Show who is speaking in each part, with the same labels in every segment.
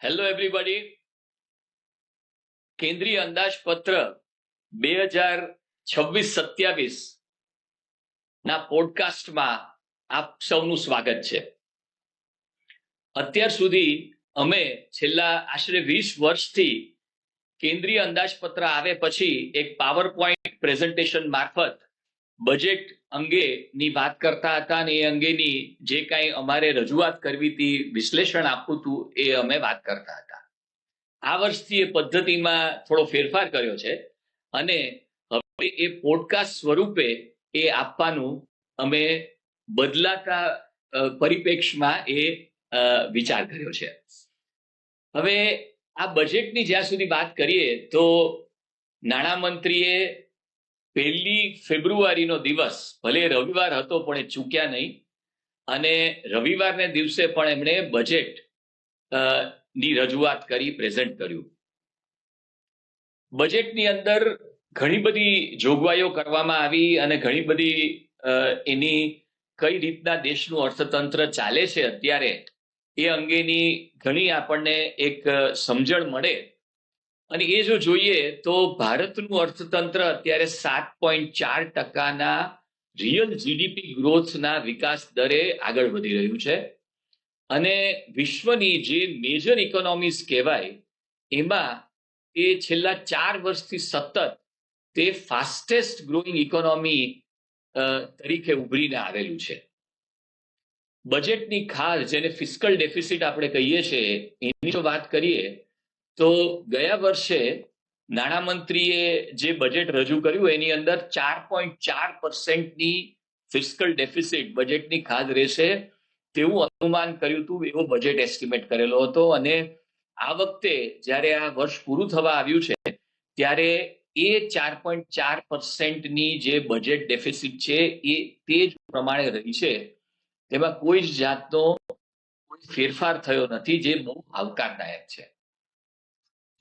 Speaker 1: Hello everybody. કેન્દ્રીય અંદાજપત્ર 2026-27 ના પોડકાસ્ટમાં આપ સૌનું સ્વાગત છે. અત્યાર સુધી અમે છેલ્લા આશરે 20 વર્ષથી કેન્દ્રીય અંદાજપત્ર આવે પછી એક પાવર પોઈન્ટ પ્રેઝન્ટેશન મારફત બજેટ અંગેની વાત કરતા હતા અને એ અંગેની જે કાંઈ અમારે રજૂઆત કરવી હતી, વિશ્લેષણ આપવું હતું, એ અમે વાત કરતા હતા. આ વર્ષથી એ પદ્ધતિમાં થોડો ફેરફાર કર્યો છે અને હવે એ પોડકાસ્ટ સ્વરૂપે એ આપવાનું અમે બદલાતા પરિપ્રેક્ષમાં એ વિચાર કર્યો છે. હવે આ બજેટની જ્યાં સુધી વાત કરીએ તો નાણામંત્રીએ 1 ફેબ્રુઆરીનો દિવસ, ભલે રવિવાર હતો પણ એ ચૂક્યા નહીં, અને રવિવારને દિવસે પણ એમણે બજેટ ની રજૂઆત કરી, પ્રેઝન્ટ કર્યું. બજેટની અંદર ઘણી બધી જોગવાઈઓ કરવામાં આવી અને ઘણી બધી એની કઈ રીતના દેશનું અર્થતંત્ર ચાલે છે અત્યારે એ અંગેની ઘણી આપણને એક સમજણ મળે. અને એ જો જોઈએ તો ભારતનું અર્થતંત્ર અત્યારે 7.4% રિયલ જીડીપી ગ્રોથના વિકાસ દરે આગળ વધી રહ્યું છે અને વિશ્વની જે મેજર ઇકોનોમીઝ કહેવાય એમાં એ છેલ્લા 4 વર્ષથી સતત તે ફાસ્ટેસ્ટ ગ્રોઈંગ ઇકોનોમી તરીકે ઉભરીને આવેલું છે. બજેટની ખાસ, જેને ફિસ્કલ ડેફિસિટ આપણે કહીએ છીએ, એની જો વાત કરીએ તો ગયા વર્ષે નાણામંત્રીએ જે બજેટ રજૂ કર્યું એની અંદર 4.4%ની ફિસ્કલ ડેફિસિટ બજેટની ખાધ રહેશે તેવું અનુમાન કર્યું હતું, એવો બજેટ એસ્ટિમેટ કરેલો હતો. અને આ વખતે જ્યારે આ વર્ષ પૂરું થવા આવ્યું છે ત્યારે એ 4.4%ની જે બજેટ ડેફિસિટ છે એ તે જ પ્રમાણે રહી છે. તેમાં કોઈ જ જાતનો કોઈ ફેરફાર થયો નથી, જે બહુ આવકારદાયક છે.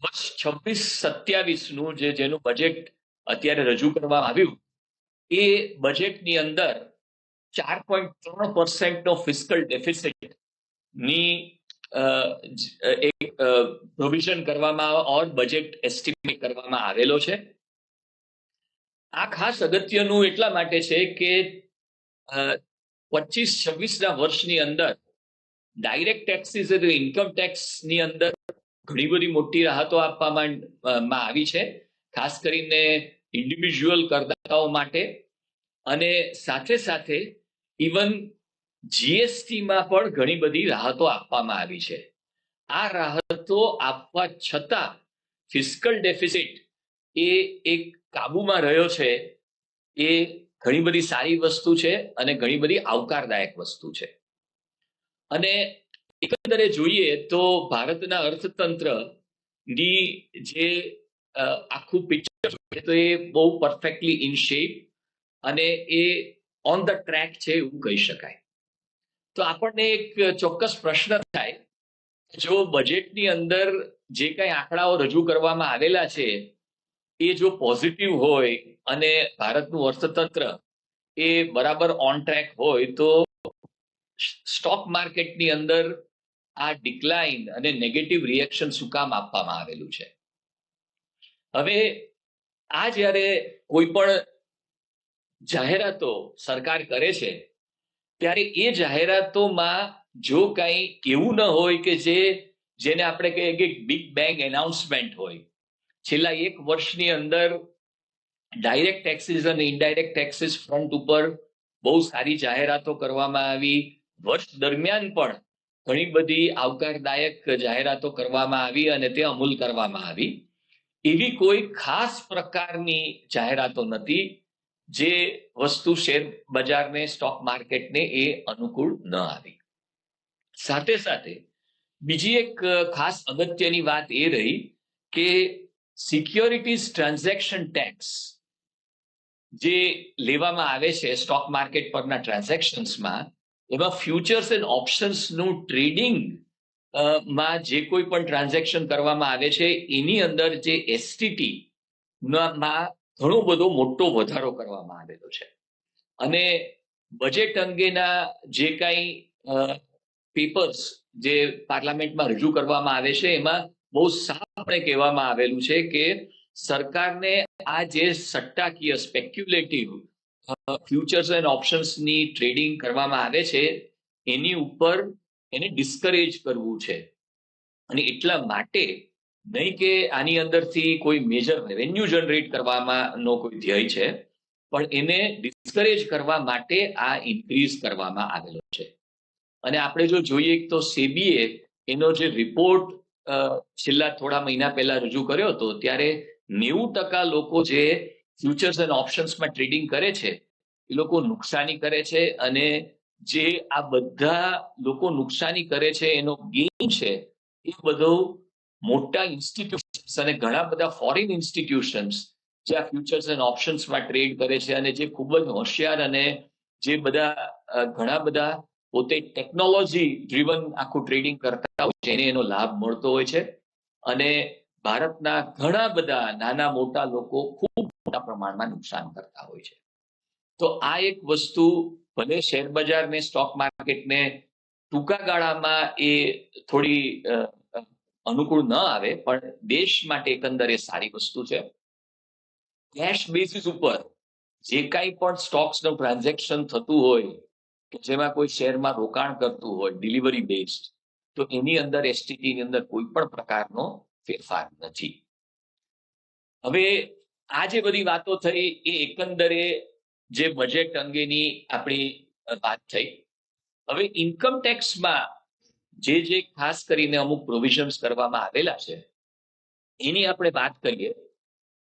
Speaker 1: વર્ષ 26-27નું જેનું બજેટ અત્યારે રજૂ કરવામાં આવ્યું એ બજેટની અંદર 4.3%નો ફિસ્કલ ડેફિસિટ ની એક પ્રોવિઝન કરવામાં ઓર બજેટ એસ્ટિમેટ કરવામાં આવેલો છે. આ ખાસ અગત્યનું એટલા માટે છે કે 25-26ના વર્ષની અંદર ડાયરેક્ટ ટેક્સીસ એટલે ઇન્કમ ટેક્સની અંદર ઘણી બધી મોટી રાહતો આપવામાં આવી છે, ખાસ કરીને ઇન્ડિવિજ્યુઅલ કરદાતાઓ માટે. અને સાથે સાથે ઇવન જીએસટીમાં પણ ઘણી બધી રાહતો આપવામાં આવી છે. આ રાહતો આપવા છતાં ફિસ્કલ ડેફિસિટ એ એક કાબુમાં રહ્યો છે. એ ઘણી બધી સારી વસ્તુ છે અને ઘણી બધી આવકારદાયક વસ્તુ છે. અને એકંદરે જોઈએ તો ભારતના અર્થતંત્રની જે આખું પિક્ચર છે તો એ બહુ પરફેક્ટલી ઇન શેપ અને એ ઓન ધ ટ્રેક છે એવું કહી શકાય. તો આપણને એક ચોક્કસ પ્રશ્ન થાય, જો બજેટની અંદર જે કઈ આંકડાઓ રજૂ કરવામાં આવેલા છે એ જો પોઝિટિવ હોય અને ભારતનું અર્થતંત્ર એ બરાબર ઓન ટ્રેક હોય તો સ્ટોક માર્કેટની અંદર આ ડિક્લાઇન અને નેગેટિવ રિએક્શન શું કામ આપવામાં આવેલું છે? હવે આ જ્યારે કોઈ પણ જાહેરાતો સરકાર કરે છે ત્યારે એ જાહેરાતોમાં જો કંઈ એવું ન હોય કે જેને આપણે કહીએ કે બિગ બેંગ એનાઉન્સમેન્ટ હોય. છેલ્લા 1 વર્ષની અંદર ડાયરેક્ટ ટેક્સીસ અને ઇનડાયરેક્ટ ટેક્સીસ ફ્રન્ટ ઉપર બહુ સારી જાહેરાતો કરવામાં આવી. વર્ષ દરમિયાન પણ ઘણી બધી આવકારદાયક જાહેરાતો કરવામાં આવી અને તે અમલ કરવામાં આવી. એવી કોઈ ખાસ પ્રકારની જાહેરાતો નથી જે વસ્તુ શેર બજારને, સ્ટોક માર્કેટને એ અનુકૂળ ન આવી. સાથે સાથે બીજી એક ખાસ અગત્યની વાત એ રહી કે સિક્યોરિટીઝ ટ્રાન્ઝેક્શન ટેક્સ જે લેવામાં આવે છે સ્ટોક માર્કેટ પરના ટ્રાન્ઝેક્શન્સમાં, એમાં ફ્યુચર્સ એન્ડ ઓપ્શન્સનું ટ્રેડિંગ માં જે કોઈ પણ ટ્રાન્ઝેક્શન કરવામાં આવે છે એની અંદર જે એસટીટી માં ઘણો બધો મોટો વધારો કરવામાં આવેલો છે. અને બજેટ અંગેના જે કાંઈ પેપર્સ જે પાર્લામેન્ટમાં રજૂ કરવામાં આવે છે એમાં બહુ સાફપણે કહેવામાં આવેલું છે કે સરકારને આ જે સટ્ટાકીય સ્પેક્યુલેટિવ ફ્યુચર્સ એન્ડ ઓપ્શન્સની ટ્રેડિંગ કરવામાં આવે છે એની ઉપર એને ડિસ્કરેજ કરવું છે. અને એટલા માટે નહીં કે આની અંદરથી કોઈ મેજર રેવન્યુ જનરેટ કરવાનો કોઈ ધ્યેય છે, પણ એને ડિસ્કરેજ કરવા માટે આ ઇન્ક્રીઝ કરવામાં આવેલો છે. અને આપણે જો જોઈએ તો સેબીએ એનો જે રિપોર્ટ છેલ્લા થોડા મહિના પહેલા રજૂ કર્યો હતો ત્યારે 90% લોકો જે ફ્યુચર્સ એન્ડ ઓપ્શન્સમાં ટ્રેડિંગ કરે છે એ લોકો નુકસાની કરે છે, અને જે આ બધા લોકો નુકસાની કરે છે એનો ગેઇન છે એ બધો મોટા ઇન્સ્ટિટ્યુશન્સ અને ઘણા બધા ફોરેન ઇન્સ્ટિટ્યુશન્સ જે આ ફ્યુચર્સ એન્ડ ઓપ્શન્સમાં ટ્રેડ કરે છે અને જે ખૂબ જ હોશિયાર અને જે બધા ઘણા બધા પોતે ટેકનોલોજી ડ્રીવન આખું ટ્રેડિંગ કરતા હોય છે એને એનો લાભ મળતો હોય છે. અને ભારતના ઘણા બધા નાના મોટા લોકો ખૂબ મોટા પ્રમાણમાં નુકસાન કરતા હોય છે. તો આ એક વસ્તુ ભલે શેર બજાર ને સ્ટોક માર્કેટને ટૂંકા ગાળામાં એ થોડી અનુકૂળ ન આવે, પણ દેશ માટે એકંદરે સારી વસ્તુ છે. કેશ બેસિસ ઉપર જે કાંઈ પણ સ્ટોક્સનું ટ્રાન્ઝેક્શન થતું હોય કે જેમાં કોઈ શેરમાં રોકાણ કરતું હોય ડિલિવરી બેઝડ, તો એની અંદર એસટીટી ની અંદર કોઈ પણ પ્રકારનો ફેરફાર નથી. હવે આ જે બધી વાતો થઈ એ એકંદરે જે બજેટ અંગેની આપણી વાત થઈ. હવે ઇન્કમ ટેક્સમાં જે ખાસ કરીને અમુક પ્રોવિઝન્સ કરવામાં આવેલા છે એની આપણે વાત કરીએ.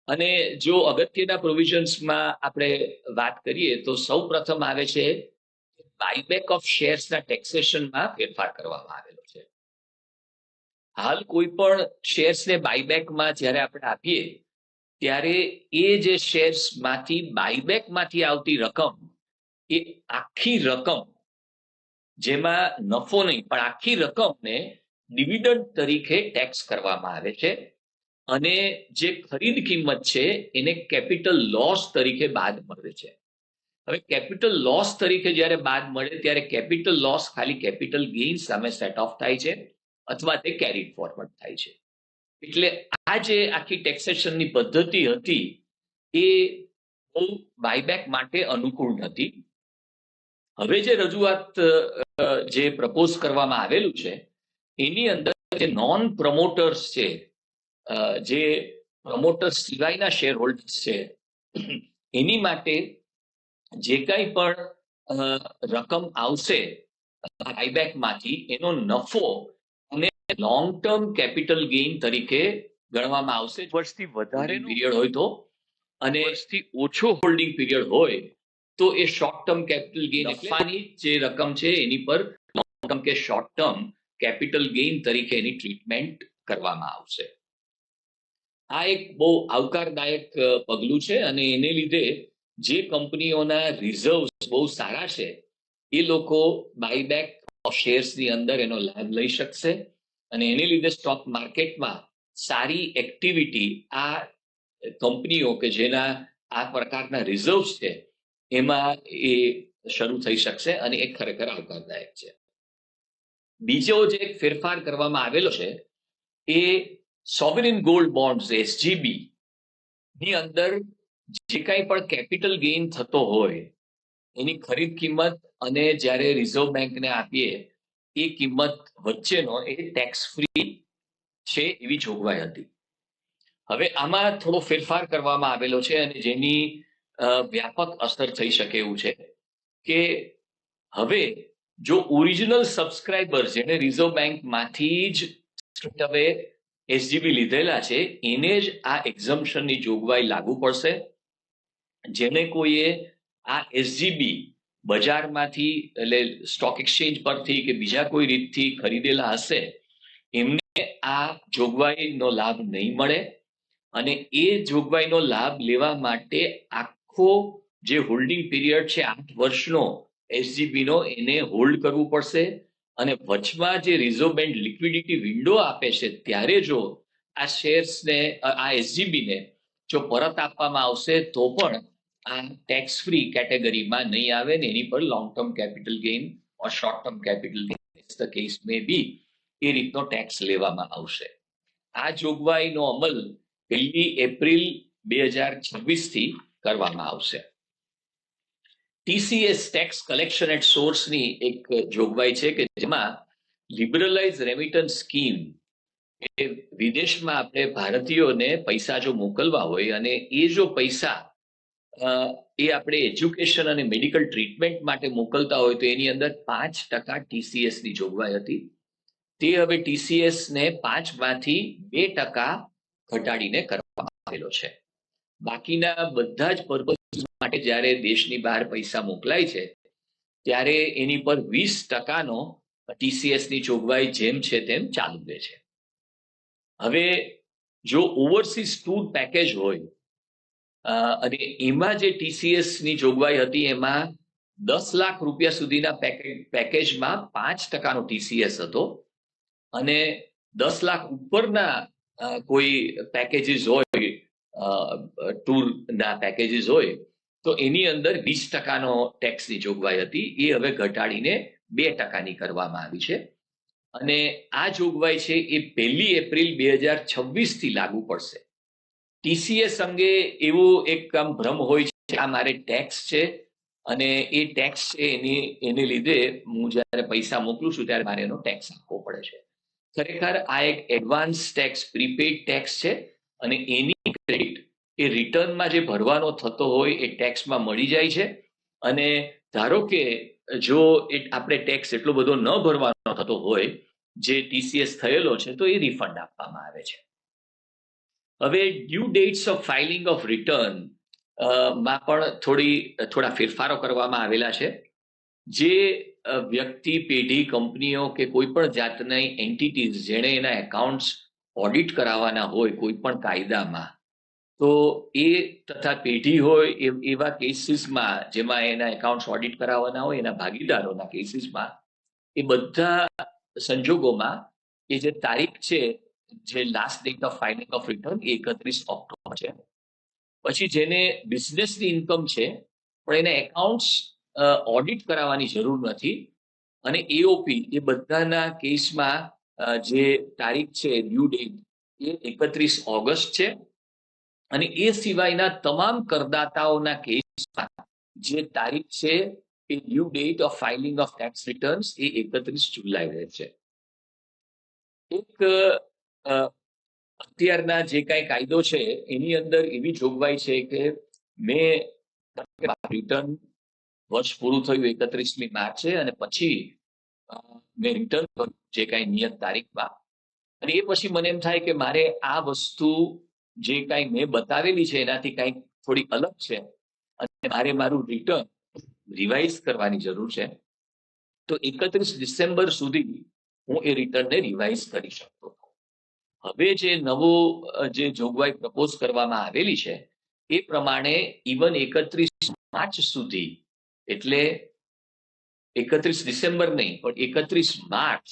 Speaker 1: અને જો અગત્યના પ્રોવિઝન્સમાં આપણે વાત કરીએ તો સૌ પ્રથમ આવે છે બાયબેક ઓફ શેર્સના ટેક્સેશનમાં ફેરફાર કરવામાં આવેલો છે. હાલ કોઈ પણ શેર્સને બાયબેકમાં જ્યારે આપણે આપીએ ત્યારે એ જે શેર્સમાંથી બાયબેકમાંથી આવતી રકમ, એ આખી રકમ, જેમાં નફો નહીં પણ આખી રકમને ડિવિડન્ડ તરીકે ટેક્સ કરવામાં આવે છે. અને જે ખરીદ કિંમત છે એને કેપિટલ લોસ તરીકે બાદ મળે છે. હવે કેપિટલ લોસ તરીકે જ્યારે બાદ મળે ત્યારે કેપિટલ લોસ ખાલી કેપિટલ ગેઇન સામે સેટ ઓફ થાય છે અથવા તે કેરીડ ફોરવર્ડ થાય છે. એટલે આ જે આખી ટેક્સેશનની પદ્ધતિ હતી એ બહુ બાયબેક માટે અનુકૂળ નથી. હવે જે રજૂઆત જે પ્રપોઝ કરવામાં આવેલું છે એની અંદર જે નોન પ્રમોટર્સ છે, જે પ્રમોટર્સ સિવાયના શેર હોલ્ડર્સ છે, એની માટે જે કંઈ પણ રકમ આવશે બાયબેકમાંથી એનો નફો અને લોંગ ટર્મ કેપિટલ ગેઇન તરીકે ગણવામાં આવશે. વર્ષથી વધારે પીરિયડ હોય તો, અને વર્ષથી ઓછો હોલ્ડિંગ પીરિયડ હોય તો એ શોર્ટ ટર્મ કેપિટલ ગેઇન નફાની જે રકમ છે એની પર લોંગ ટર્મ કે શોર્ટ ટર્મ કેપિટલ ગેઇન તરીકે એની ટ્રીટમેન્ટ કરવામાં આવશે. આ એક બહુ આવકારદાયક પગલું છે અને એને લીધે જે કંપનીઓના રિઝર્વ્સ બહુ સારા છે એ લોકો બાયબેક ઓફ શેર્સની અંદર એનો લાભ લઈ શકશે. અને એને લીધે સ્ટોક માર્કેટમાં સારી એક્ટિવિટી આ કંપનીઓ કે જેના આ પ્રકારના રિઝર્વ્સ છે એમાં એ શરૂ થઈ શકશે અને એ ખરેખર આવકારદાયક છે. બીજો જે ફેરફાર કરવામાં આવેલો છે એ સોવરિન ગોલ્ડ બોન્ડ્સ એસજીબી ની અંદર જે કાંઈ પણ કેપિટલ ગેઇન થતો હોય એની ખરીદ કિંમત અને જ્યારે રિઝર્વ બેંકને આપીએ એ કિંમત વચ્ચેનો એ ટેક્સ ફ્રી છે એવી જોગવાઈ હતી. હવે આમાં થોડો ફેરફાર કરવામાં આવેલો છે અને જેની વ્યાપક અસર થઈ શકે એવું છે કે હવે જો ઓરિજિનલ સબસ્ક્રાઇબર જેને રિઝર્વ બેંકમાંથી જ હવે એસજીબી લીધેલા છે એને જ આ એક્ઝમ્પશનની જોગવાઈ લાગુ પડશે. જેને કોઈએ આ એસજીબી બજારમાંથી એટલે સ્ટોક એક્સચેન્જ પરથી કે બીજા કોઈ રીતથી ખરીદેલા હશે એમને આ જોગવાઈનો લાભ નહીં મળે. અને એ જોગવાઈનો લાભ લેવા માટે આખો જે હોલ્ડિંગ પીરિયડ છે 8 વર્ષનો એસજીબીનો એને હોલ્ડ કરવું પડશે. અને વચમાં જે રિઝર્વ બેંક લિક્વિડિટી વિન્ડો આપે છે ત્યારે જો આ શેર્સને આ એસજીબીને જો પરત આપવામાં આવશે તો પણ આ ટેક્સ ફ્રી કેટેગરીમાં નહીં આવે ને એની પર long term capital gain or short term capital gain the case may be એ રીતનો ટેક્સ લેવામાં આવશે. આ જોગવાઈનો અમલ 1 એપ્રિલ 2026 થી કરવામાં આવશે. ટીસીએસ ટેક્સ કલેક્શન એટ સોર્સની એક જોગવાઈ છે કે જેમાં લિબરલાઇઝ રેમિટન્સ સ્કીમ એ વિદેશમાં આપણે ભારતીયોને પૈસા જો મોકલવા હોય અને એ જો પૈસા એ આપણે એજ્યુકેશન અને મેડિકલ ટ્રીટમેન્ટ માટે મોકલતા હોય તો એની અંદર 5% ટીસીએસ ની જોગવાઈ હતી. તે હવે ટીસીએસ ને 5માંથી 2% ઘટાડીને કરવામાં આવેલો છે. બાકીના બધા જ પર્પઝ માટે જ્યારે દેશની બહાર પૈસા મોકલાય છે ત્યારે એની પર 20%નો ટીસીએસ ની જોગવાઈ જેમ છે તેમ ચાલુ રહે છે. હવે જો ઓવરસીઝ ટૂર પેકેજ હોય અને એમાં જે ટીસીએસ ની જોગવાઈ હતી એમાં 10 લાખ રૂપિયા સુધીના પેકેજમાં 5%નો ટીસીએસ હતો અને 10 લાખ ઉપરના કોઈ પેકેજીસ હોય ટૂરના પેકેજીસ હોય તો એની અંદર 20%નો ટેક્સની જોગવાઈ હતી. એ હવે ઘટાડીને 2%ની કરવામાં આવી છે અને આ જોગવાઈ છે એ 1 એપ્રિલ 2026 થી લાગુ પડશે. ટીસીએસ અંગે એવો એક ભ્રમ હોય છે આ મારે ટેક્સ છે અને એ ટેક્સ છે એને લીધે હું જ્યારે પૈસા મોકલું છું ત્યારે મારે એનો ટેક્સ આપવો પડે છે. ખરેખર આ એક એડવાન્સ ટેક્સ પ્રીપેડ ટેક્સ છે અને એની ક્રેડિટ એ રિટર્નમાં જે ભરવાનો થતો હોય એ ટેક્સમાં મળી જાય છે અને ધારો કે જો આપણે ટેક્સ એટલો બધો ન ભરવાનો થતો હોય જે ટીસીએસ થયેલો છે તો એ રિફંડ આપવામાં આવે છે. હવે due dates of filing of return માં પણ થોડા ફેરફારો કરવામાં આવેલા છે. જે વ્યક્તિ પેઢી કંપનીઓ કે કોઈ પણ જાતની એન્ટિટીઝ જેણે એના એકાઉન્ટ્સ ઓડિટ કરાવવાના હોય કોઈ પણ કાયદામાં તો એ તથા પેઢી હોય એવા કેસીસમાં જેમાં એના એકાઉન્ટ્સ ઓડિટ કરાવવાના હોય એના ભાગીદારોના કેસીસમાં એ બધા સંજોગોમાં એ જે તારીખ છે જે last date of filing of return 31 October છે. પછી જેને બિઝનેસની ઇન્કમ છે પણ એને એકાઉન્ટ્સ ઓડિટ કરાવવાની જરૂર નથી અને એઓપી એ બધાના કેસમાં જે તારીખ છે ડ્યુ ડેટ એ 31 ઓગસ્ટ છે અને એ સિવાયના તમામ કરદાતાઓના કેસમાં જે તારીખ છે એ due date of filing of tax returns એ 31 જુલાઈ રહે છે. એક અત્યારના જે કાંઈ કાયદો છે એની અંદર એવી જોગવાઈ છે કે મેં રિટર્ન વર્ષ પૂરું થયું 31મી માર્ચે અને પછી મેં રિટર્ન કર્યું જે કાંઈ નિયત તારીખમાં અને એ પછી મને એમ થાય કે મારે આ વસ્તુ જે કાંઈ મેં બતાવેલી છે એનાથી કાંઈક થોડી અલગ છે અને મારે મારું રિટર્ન રિવાઇઝ કરવાની જરૂર છે તો 31 ડિસેમ્બર સુધી હું એ રિટર્નને રિવાઇઝ કરી શકતો. હવે જે નવો જે જોગવાઈ પ્રપોઝ કરવામાં આવેલી છે એ પ્રમાણે ઇવન 31 માર્ચ સુધી એટલે 31 ડિસેમ્બર નહીં પણ 31 માર્ચ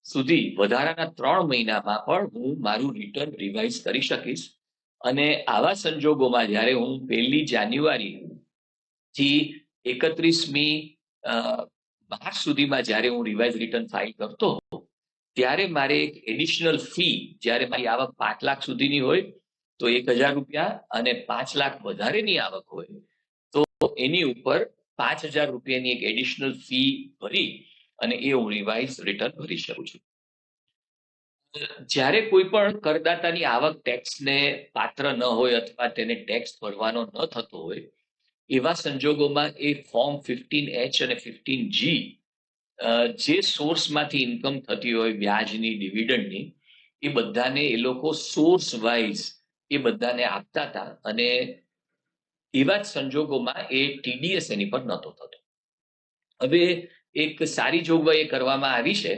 Speaker 1: સુધી વધારાના 3 મહિનામાં પણ હું મારું રિટર્ન રિવાઇઝ કરી શકીશ અને આવા સંજોગોમાં જ્યારે હું 1 જાન્યુઆરી થી 31મી માર્ચ સુધીમાં જ્યારે હું રિવાઇઝ રિટર્ન ફાઇલ કરતો ત્યારે મારે એક એડિશનલ ફી જ્યારે મારી આવક 5 લાખ સુધીની હોય તો 1000 રૂપિયા અને 5 લાખ વધારેની આવક હોય તો એની ઉપર 5000 રૂપિયાની એક એડિશનલ ફી ભરી અને એ હું રિવાઇઝ રિટર્ન ભરી શકું છું. જ્યારે કોઈ પણ કરદાતાની આવક ટેક્સને પાત્ર ન હોય અથવા તેને ટેક્સ ભરવાનો ન થતો હોય એવા સંજોગોમાં એ ફોર્મ 15H અને 15G જે સોર્સમાંથી ઇન્કમ થતી હોય વ્યાજની ડિવિડન્ડની એ બધાને એ લોકો સોર્સ વાઇઝ એ બધાને આપતા હતા અને એવા જ સંજોગોમાં એ ટીડીએસ એની પર નહોતો થતો. હવે એક સારી જોગવાઈ કરવામાં આવી છે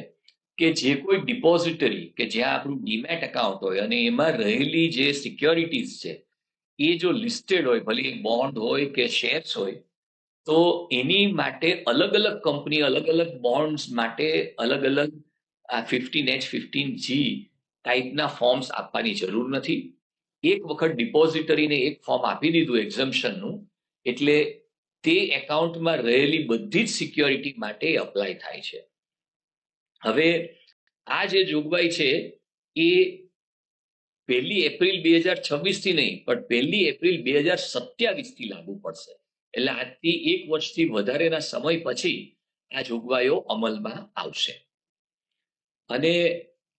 Speaker 1: કે જે કોઈ ડિપોઝિટરી કે જ્યાં આપણું ડીમેટ એકાઉન્ટ હોય અને એમાં રહેલી જે સિક્યોરિટીઝ છે એ જો લિસ્ટેડ હોય ભલે બોન્ડ હોય કે શેર્સ હોય તો એની માટે અલગ અલગ કંપની અલગ અલગ બોન્ડ્સ માટે અલગ અલગ 15H 15G ટાઈપના ફોર્મ્સ આપવાની જરૂર નથી. એક વખત ડિપોઝિટરીને એક ફોર્મ આપી દીધું એક્ઝમ્પશનનું એટલે તે એકાઉન્ટમાં રહેલી બધી જ સિક્યોરિટી માટે અપ્લાય થાય છે. હવે આ જે જોગવાઈ છે એ 1 એપ્રિલ 2026 થી નહીં, પણ 1 એપ્રિલ 2027 થી લાગુ પડશે. એટલે આજથી 1 વર્ષથી વધારેના સમય પછી આ જોગવાઈઓ અમલમાં આવશે. અને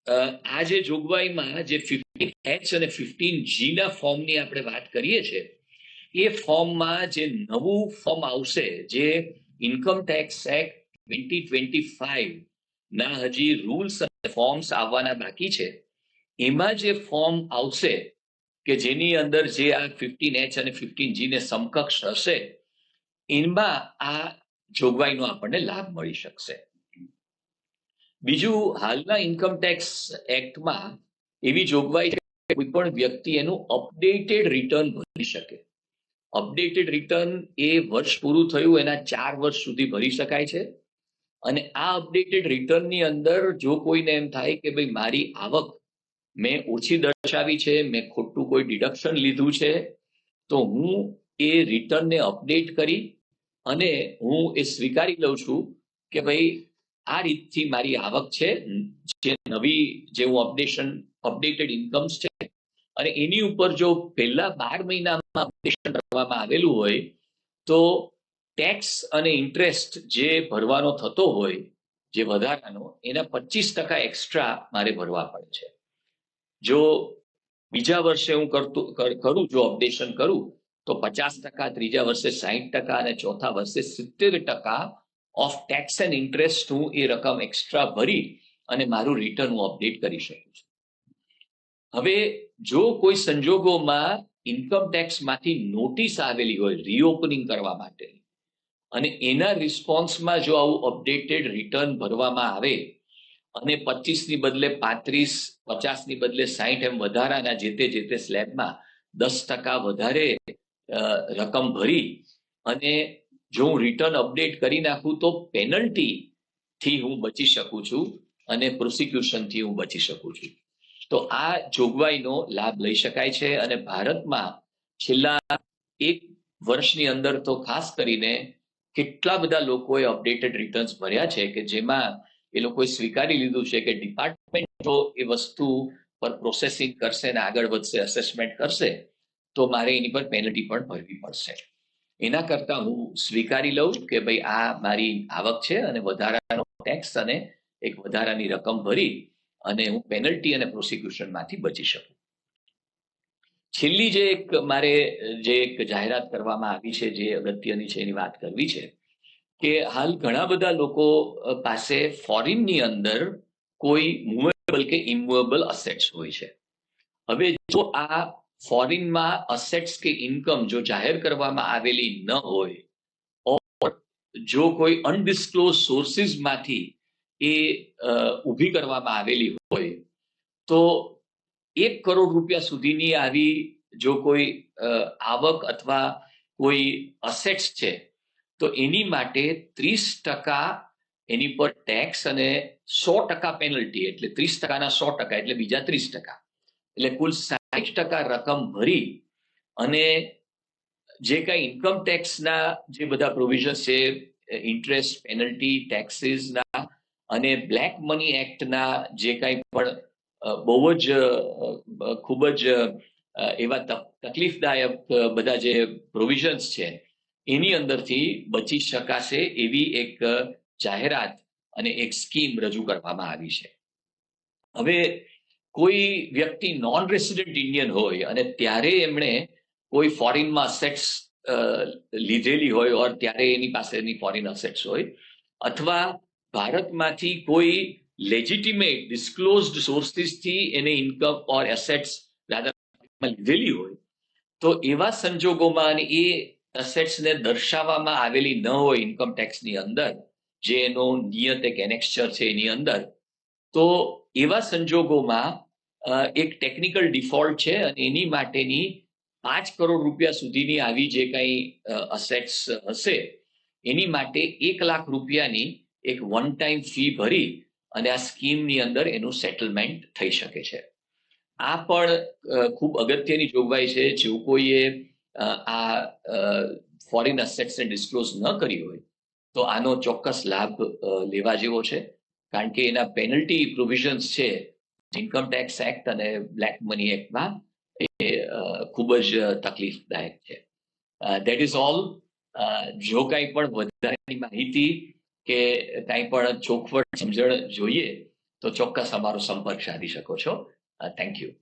Speaker 1: આ જે જોગવાઈમાં જે 15H અને 15G ના ફોર્મની આપણે વાત કરીએ છીએ, એ ફોર્મમાં જે નવું ફોર્મ આવશે, જે ઇન્કમ ટેક્સ એક્ટ 2025 ના હજી રૂલ્સ અને ફોર્મ્સ આવવાના બાકી છે, એમાં જે ફોર્મ આવશે કે જેની અંદર જે આ 15H અને 15G ને સમકક્ષ હશે, એમાં આ જોગવાઈનો આપણને લાભ મળી શકશે. બીજું, હાલના ઇન્કમ ટેક્સ એક્ટમાં એવી જોગવાઈ છે કે કોઈ પણ વ્યક્તિ એનું અપડેટેડ રિટર્ન ભરી શકે. અપડેટેડ રિટર્ન એ વર્ષ પૂરું થયું એના 4 વર્ષ સુધી ભરી શકાય છે. અને આ અપડેટેડ રિટર્નની અંદર જો કોઈને એમ થાય કે ભાઈ મારી આવક મેં ઓછી દર્શાવી છે, મેં ખોટું કોઈ ડિડક્શન લીધું છે, તો હું એ રિટર્નને અપડેટ કરી અને હું એ સ્વીકારી લઉં છું કે ભાઈ આ રીતથી મારી આવક છે, જે નવી જે હું અપડેટેડ ઇન્કમ્સ છે, અને એની ઉપર જો પહેલા 12 મહિનામાં અપડેશન કરવામાં આવેલું હોય તો ટેક્સ અને ઇન્ટરેસ્ટ જે ભરવાનો થતો હોય, જે વધારાનો, એના 25% એક્સ્ટ્રા મારે ભરવા પડે છે. જો બીજા વર્ષે હું કરું, જો અપડેશન કરું, તો 50%, ત્રીજા વર્ષે 60% અને ચોથા વર્ષે 70% ઓફ ટેક્સ એન્ડ ઇન્ટરેસ્ટ હું એ રકમ એક્સ્ટ્રા ભરી અને મારું રિટર્ન હું અપડેટ કરી શકું છું. હવે જો કોઈ સંજોગોમાં ઇન્કમ ટેક્સમાંથી નોટિસ આવેલી હોય રીઓપનિંગ કરવા માટે, અને એના રિસ્પોન્સમાં જો આવું અપડેટેડ રિટર્ન ભરવામાં આવે અને 25 ની બદલે 35, 50 ની બદલે 60 એમ વધારાના જે તે સ્લેબમાં 10% વધારે રકમ ભરી અને જો હું રિટર્ન અપડેટ કરી નાખું તો પેનલ્ટી થી હું બચી શકું છું અને પ્રોસિક્યુશન થી હું બચી શકું છું. તો આ જોગવાઈનો લાભ લઈ શકાય છે. અને ભારતમાં છેલ્લા 1 વર્ષની અંદર તો ખાસ કરીને કેટલા બધા લોકોએ અપડેટેડ રિટર્ન્સ ભર્યા છે કે જેમાં એ લોકોએ સ્વીકારી લીધું છે કે ડિપાર્ટમેન્ટ જો એ વસ્તુ પર પ્રોસેસિંગ કરશે ને આગળ વધશે, અસેસમેન્ટ કરશે, તો મારે એની પર પેનલ્ટી પણ ભરવી પડશે. એના કરતા હું સ્વીકારી લઉં કે ભાઈ આ મારી આવક છે અને વધારાનો ટેક્સ અને એક વધારાની રકમ ભરી અને હું પેનલ્ટી અને પ્રોસિક્યુશનમાંથી બચી શકું. છેલ્લી જે એક જાહેરાત કરવામાં આવી છે, જે અગત્યની છે, એની વાત કરવી છે કે હાલ ઘણા બધા લોકો પાસે ફોરેનની અંદર કોઈ મૂવેબલ કે ઇમૂવેબલ અસેટ્સ હોય છે. હવે જો આ ફોરેનમાં અસેટ્સ કે ઇન્કમ જો જાહેર કરવામાં આવેલી ન હોય, ઓર જો કોઈ અનડિસ્ક્લોઝ સોર્સિસમાંથી એ ઊભી કરવામાં આવેલી હોય, તો 1 કરોડ રૂપિયા સુધીની આવી જો કોઈ આવક અથવા કોઈ અસેટ્સ છે, તો એની માટે 30% એની પર ટેક્સ અને 100% પેનલ્ટી, એટલે 30%ના 100% એટલે બીજા 30%, એટલે કુલ 60% રકમ ભરી અને જે કઈ ઇન્કમ ટેક્સના જે બધા પ્રોવિઝન્સ છે, ઇન્ટરેસ્ટ, પેનલ્ટી, ટેક્સીસના અને બ્લેક મની એક્ટના જે કંઈ પણ બહુ જ ખૂબ જ એવા તકલીફદાયક બધા જે પ્રોવિઝન્સ છે, એની અંદરથી બચી શકાશે એવી એક જાહેરાત અને એક સ્કીમ રજૂ કરવામાં આવી છે. હવે કોઈ વ્યક્તિ નોન રેસિડેન્ટ ઇન્ડિયન હોય અને ત્યારે એમણે કોઈ ફોરેનમાં અસેટ્સ લીધેલી હોય, ઓર ત્યારે એની પાસેની ફોરેન અસેટ્સ હોય, અથવા ભારતમાંથી કોઈ લેજિટિમેટ ડિસ્ક્લોઝડ સોર્સિસથી એને ઇન્કમ ઓર એસેટ્સ લીધેલી હોય, તો એવા સંજોગોમાં એ એસેટ્સને દર્શાવવામાં આવેલી ન હોય ઇન્કમ ટેક્સની અંદર, જે એનો નિયત એક એનેક્સ્ચર છે એની અંદર, તો એવા સંજોગોમાં એક ટેકનિકલ ડિફોલ્ટ છે અને એની માટેની 5 કરોડ રૂપિયા સુધીની આવી જે કંઈ અસેટ્સ હશે, એની માટે 1 લાખ રૂપિયાની એક વન ટાઈમ ફી ભરી અને આ સ્કીમની અંદર એનું સેટલમેન્ટ થઈ શકે છે. આ પણ ખૂબ અગત્યની જોગવાઈ છે. જો કોઈએ આ ફોરેન અસેટ્સને ડિસ્ક્લોઝ ન કરી હોય તો આનો ચોક્કસ લાભ લેવા જેવો છે. કારણ કે એના પેનલ્ટી પ્રોવિઝન્સ છે ઇન્કમ ટેક્સ એક્ટ અને બ્લેક મની એક્ટમાં એ ખૂબ જ તકલીફદાયક છે. That is all. જો કાંઈ પણ વધારાની માહિતી કે કાંઈ પણ ચોખવટ સમજણ જોઈએ તો ચોક્કસ અમારો સંપર્ક સાધી શકો છો. Thank you.